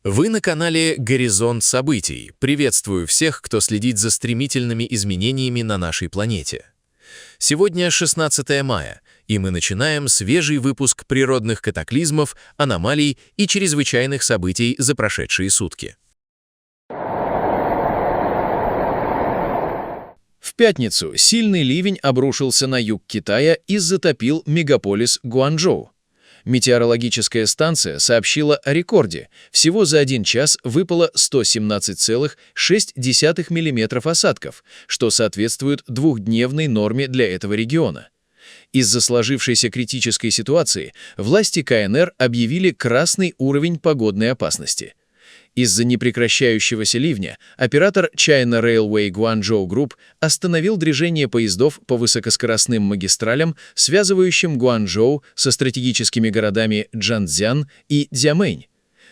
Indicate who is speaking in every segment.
Speaker 1: Вы на канале «Горизонт событий». Приветствую всех, кто следит за стремительными изменениями на нашей планете. Сегодня 16 мая, и мы начинаем свежий выпуск природных катаклизмов, аномалий и чрезвычайных событий за прошедшие сутки.
Speaker 2: В пятницу сильный ливень обрушился на юг Китая и затопил мегаполис Гуанчжоу. Метеорологическая станция сообщила о рекорде. Всего за 1 час выпало 117,6 мм осадков, что соответствует двухдневной норме для этого региона. Из-за сложившейся критической ситуации власти КНР объявили красный уровень погодной опасности. Из-за непрекращающегося ливня оператор China Railway Guangzhou Group остановил движение поездов по высокоскоростным магистралям, связывающим Гуанчжоу со стратегическими городами Чжанцзян и Цзямэнь.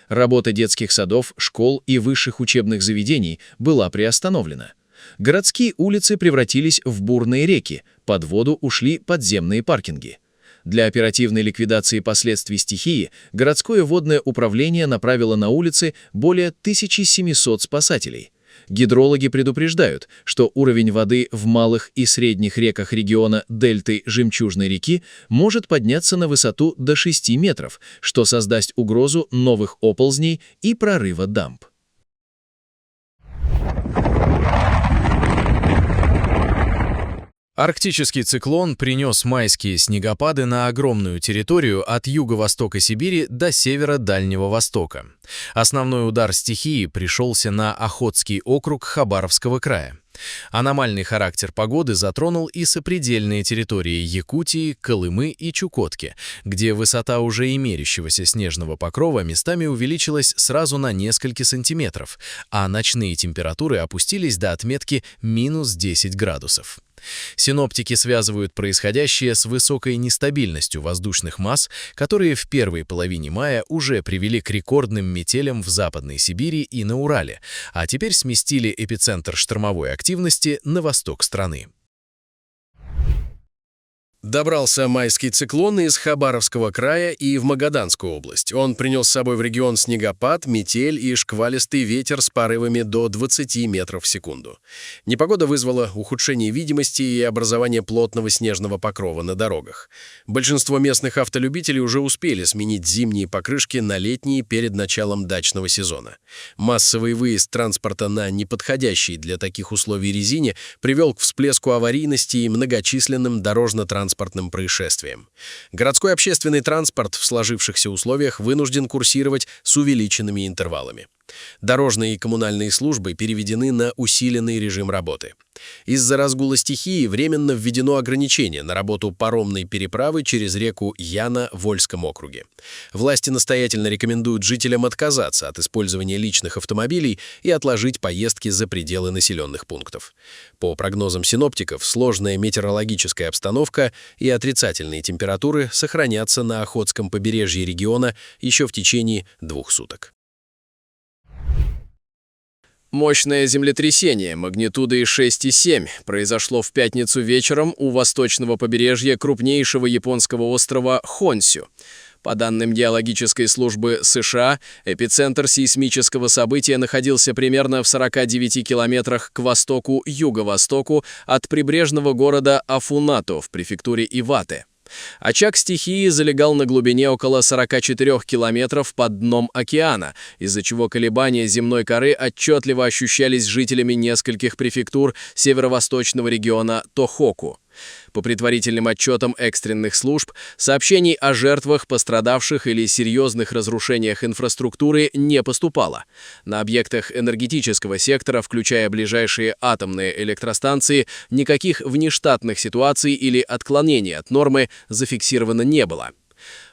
Speaker 2: Работа детских садов, школ и высших учебных заведений была приостановлена. Городские улицы превратились в бурные реки, под воду ушли подземные паркинги. Для оперативной ликвидации последствий стихии городское водное управление направило на улицы более 1700 спасателей. Гидрологи предупреждают, что уровень воды в малых и средних реках региона дельты Жемчужной реки может подняться на высоту до 6 метров, что создаст угрозу новых оползней и прорыва дамб.
Speaker 1: Арктический циклон принес майские снегопады на огромную территорию от юго-востока Сибири до севера Дальнего Востока. Основной удар стихии пришелся на Охотский округ Хабаровского края. Аномальный характер погоды затронул и сопредельные территории Якутии, Колымы и Чукотки, где высота уже имеющегося снежного покрова местами увеличилась сразу на несколько сантиметров, а ночные температуры опустились до отметки минус 10 градусов. Синоптики связывают происходящее с высокой нестабильностью воздушных масс, которые в первой половине мая уже привели к рекордным метелям в Западной Сибири и на Урале, а теперь сместили эпицентр штормовой активности на восток страны.
Speaker 3: Добрался майский циклон из Хабаровского края и в Магаданскую область. Он принес с собой в регион снегопад, метель и шквалистый ветер с порывами до 20 метров в секунду. Непогода вызвала ухудшение видимости и образование плотного снежного покрова на дорогах. Большинство местных автолюбителей уже успели сменить зимние покрышки на летние перед началом дачного сезона. Массовый выезд транспорта на неподходящей для таких условий резине привел к всплеску аварийности и многочисленным дорожно-транспортным происшествиям. Городской общественный транспорт в сложившихся условиях вынужден курсировать с увеличенными интервалами. Дорожные и коммунальные службы переведены на усиленный режим работы. Из-за разгула стихии временно введено ограничение на работу паромной переправы через реку Яна в Вольском округе. Власти настоятельно рекомендуют жителям отказаться от использования личных автомобилей и отложить поездки за пределы населенных пунктов. По прогнозам синоптиков, сложная метеорологическая обстановка и отрицательные температуры сохранятся на Охотском побережье региона еще в течение 2 суток.
Speaker 2: Мощное землетрясение магнитудой 6,7 произошло в пятницу вечером у восточного побережья крупнейшего японского острова Хонсю. По данным геологической службы США, эпицентр сейсмического события находился примерно в 49 километрах к востоку-юго-востоку от прибрежного города Афунато в префектуре Ивате. Очаг стихии залегал на глубине около 44 километров под дном океана, из-за чего колебания земной коры отчетливо ощущались жителями нескольких префектур северо-восточного региона Тохоку. По предварительным отчетам экстренных служб, сообщений о жертвах, пострадавших или серьезных разрушениях инфраструктуры не поступало. На объектах энергетического сектора, включая ближайшие атомные электростанции, никаких внештатных ситуаций или отклонений от нормы зафиксировано не было.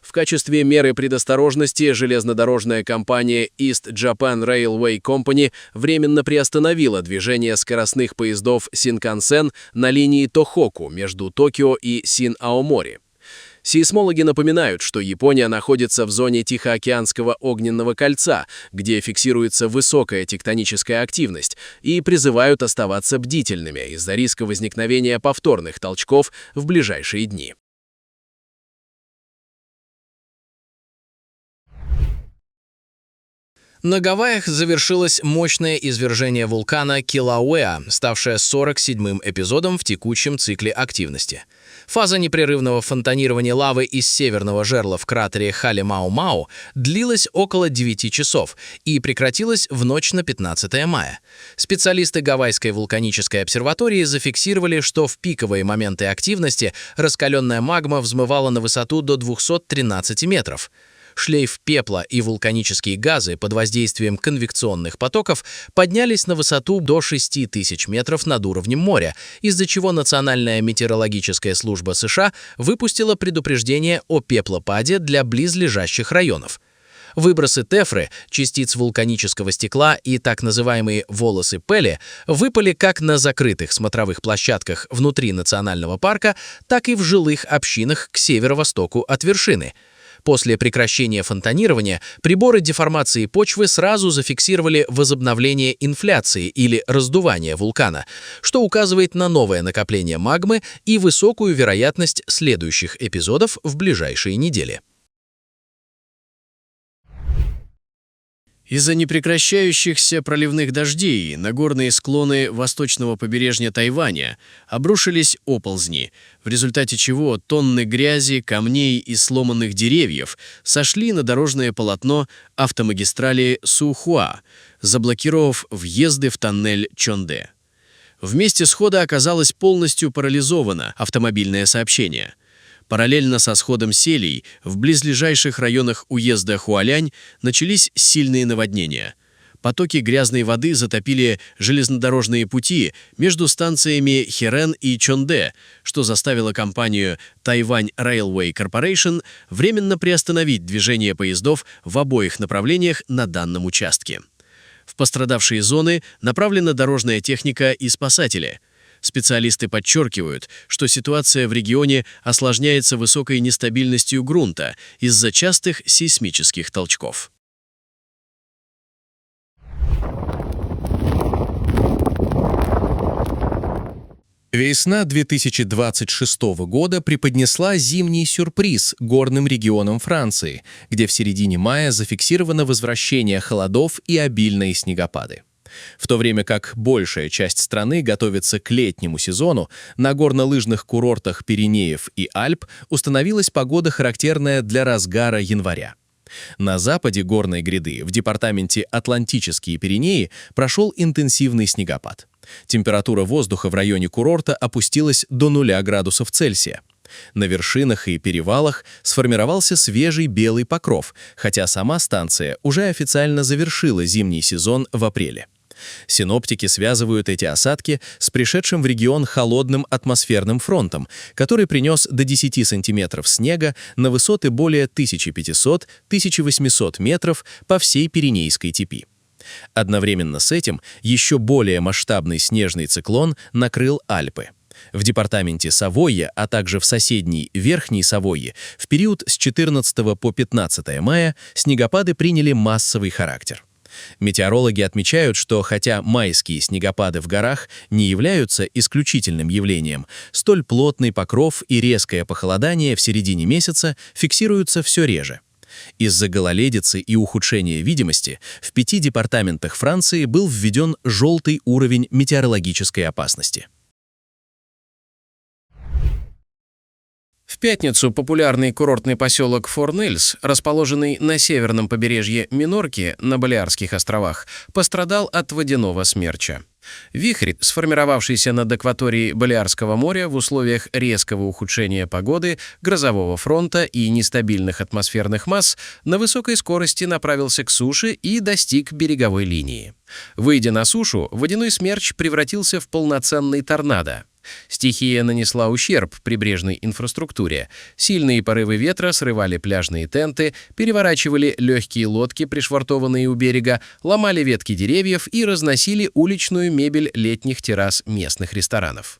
Speaker 2: В качестве меры предосторожности железнодорожная компания East Japan Railway Company временно приостановила движение скоростных поездов Синкансен на линии Тохоку между Токио и Син-Аомори. Сейсмологи напоминают, что Япония находится в зоне Тихоокеанского огненного кольца, где фиксируется высокая тектоническая активность, и призывают оставаться бдительными из-за риска возникновения повторных толчков в ближайшие дни.
Speaker 1: На Гавайях завершилось мощное извержение вулкана Килауэа, ставшее 47-м эпизодом в текущем цикле активности. Фаза непрерывного фонтанирования лавы из северного жерла в кратере Хале-Мау-Мау длилась около 9 часов и прекратилась в ночь на 15 мая. Специалисты Гавайской вулканической обсерватории зафиксировали, что в пиковые моменты активности раскаленная магма взмывала на высоту до 213 метров. Шлейф пепла и вулканические газы под воздействием конвекционных потоков поднялись на высоту до 6000 метров над уровнем моря, из-за чего Национальная метеорологическая служба США выпустила предупреждение о пеплопаде для близлежащих районов. Выбросы тефры, частиц вулканического стекла и так называемые волосы Пеле выпали как на закрытых смотровых площадках внутри национального парка, так и в жилых общинах к северо-востоку от вершины. После прекращения фонтанирования приборы деформации почвы сразу зафиксировали возобновление инфляции или раздувания вулкана, что указывает на новое накопление магмы и высокую вероятность следующих эпизодов в ближайшие недели.
Speaker 2: Из-за непрекращающихся проливных дождей на горные склоны восточного побережья Тайваня обрушились оползни, в результате чего тонны грязи, камней и сломанных деревьев сошли на дорожное полотно автомагистрали Сухуа, заблокировав въезды в тоннель Чонде. В месте схода оказалось полностью парализовано автомобильное сообщение. Параллельно со сходом селей в близлежащих районах уезда Хуалянь начались сильные наводнения. Потоки грязной воды затопили железнодорожные пути между станциями Херен и Чонде, что заставило компанию Taiwan Railway Corporation временно приостановить движение поездов в обоих направлениях на данном участке. В пострадавшие зоны направлена дорожная техника и спасатели. Специалисты подчеркивают, что ситуация в регионе осложняется высокой нестабильностью грунта из-за частых сейсмических толчков.
Speaker 4: Весна 2026 года преподнесла зимний сюрприз горным регионам Франции, где в середине мая зафиксировано возвращение холодов и обильные снегопады. В то время как большая часть страны готовится к летнему сезону, на горнолыжных курортах Пиренеев и Альп установилась погода, характерная для разгара января. На западе горной гряды, в департаменте Атлантические Пиренеи, прошел интенсивный снегопад. Температура воздуха в районе курорта опустилась до 0 градусов Цельсия. На вершинах и перевалах сформировался свежий белый покров, хотя сама станция уже официально завершила зимний сезон в апреле. Синоптики связывают эти осадки с пришедшим в регион холодным атмосферным фронтом, который принес до 10 сантиметров снега на высоты более 1500-1800 метров по всей Пиренейской цепи. Одновременно с этим еще более масштабный снежный циклон накрыл Альпы. В департаменте Савойя, а также в соседней Верхней Савойе в период с 14 по 15 мая снегопады приняли массовый характер. Метеорологи отмечают, что хотя майские снегопады в горах не являются исключительным явлением, столь плотный покров и резкое похолодание в середине месяца фиксируются все реже. Из-за гололедицы и ухудшения видимости в 5 департаментах Франции был введен желтый уровень метеорологической опасности.
Speaker 2: В пятницу популярный курортный поселок Форнельс, расположенный на северном побережье Минорки на Балеарских островах, пострадал от водяного смерча. Вихрь, сформировавшийся над акваторией Балеарского моря в условиях резкого ухудшения погоды, грозового фронта и нестабильных атмосферных масс, на высокой скорости направился к суше и достиг береговой линии. Выйдя на сушу, водяной смерч превратился в полноценный торнадо. Стихия нанесла ущерб прибрежной инфраструктуре. Сильные порывы ветра срывали пляжные тенты, переворачивали легкие лодки, пришвартованные у берега, ломали ветки деревьев и разносили уличную мебель летних террас местных ресторанов.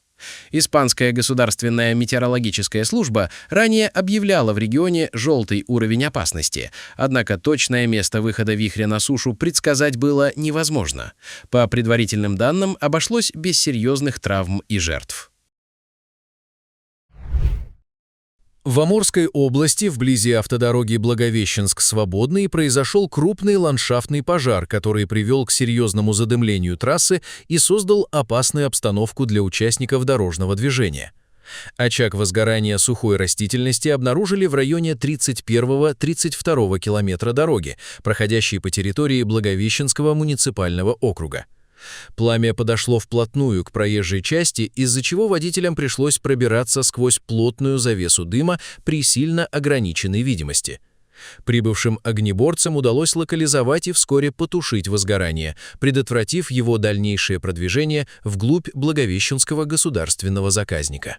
Speaker 2: Испанская государственная метеорологическая служба ранее объявляла в регионе желтый уровень опасности, однако точное место выхода вихря на сушу предсказать было невозможно. По предварительным данным, обошлось без серьезных травм и жертв.
Speaker 1: В Амурской области, вблизи автодороги Благовещенск-Свободный, произошел крупный ландшафтный пожар, который привел к серьезному задымлению трассы и создал опасную обстановку для участников дорожного движения. Очаг возгорания сухой растительности обнаружили в районе 31-32 километра дороги, проходящей по территории Благовещенского муниципального округа. Пламя подошло вплотную к проезжей части, из-за чего водителям пришлось пробираться сквозь плотную завесу дыма при сильно ограниченной видимости. Прибывшим огнеборцам удалось локализовать и вскоре потушить возгорание, предотвратив его дальнейшее продвижение вглубь Благовещенского государственного заказника.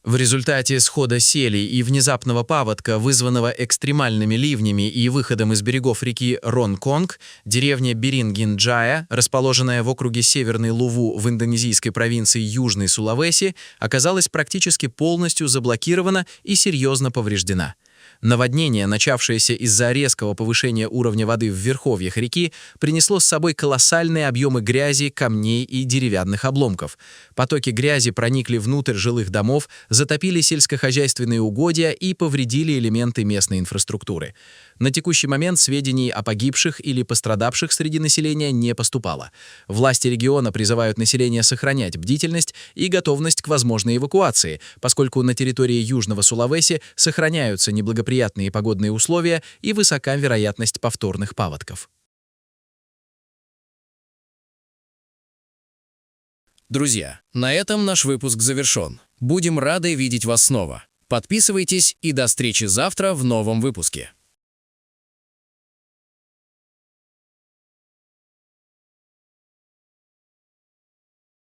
Speaker 5: В результате схода селей и внезапного паводка, вызванного экстремальными ливнями и выходом из берегов реки Ронконг, деревня Берингин-Джая, расположенная в округе Северный Луву в индонезийской провинции Южный Сулавеси, оказалась практически полностью заблокирована и серьезно повреждена. Наводнение, начавшееся из-за резкого повышения уровня воды в верховьях реки, принесло с собой колоссальные объемы грязи, камней и деревянных обломков. Потоки грязи проникли внутрь жилых домов, затопили сельскохозяйственные угодья и повредили элементы местной инфраструктуры. На текущий момент сведений о погибших или пострадавших среди населения не поступало. Власти региона призывают население сохранять бдительность и готовность к возможной эвакуации, поскольку на территории Южного Сулавеси сохраняются неблагоприятные погодные условия и высока вероятность повторных паводков.
Speaker 2: Друзья, на этом наш выпуск завершен. Будем рады видеть вас снова. Подписывайтесь и до встречи завтра в новом выпуске.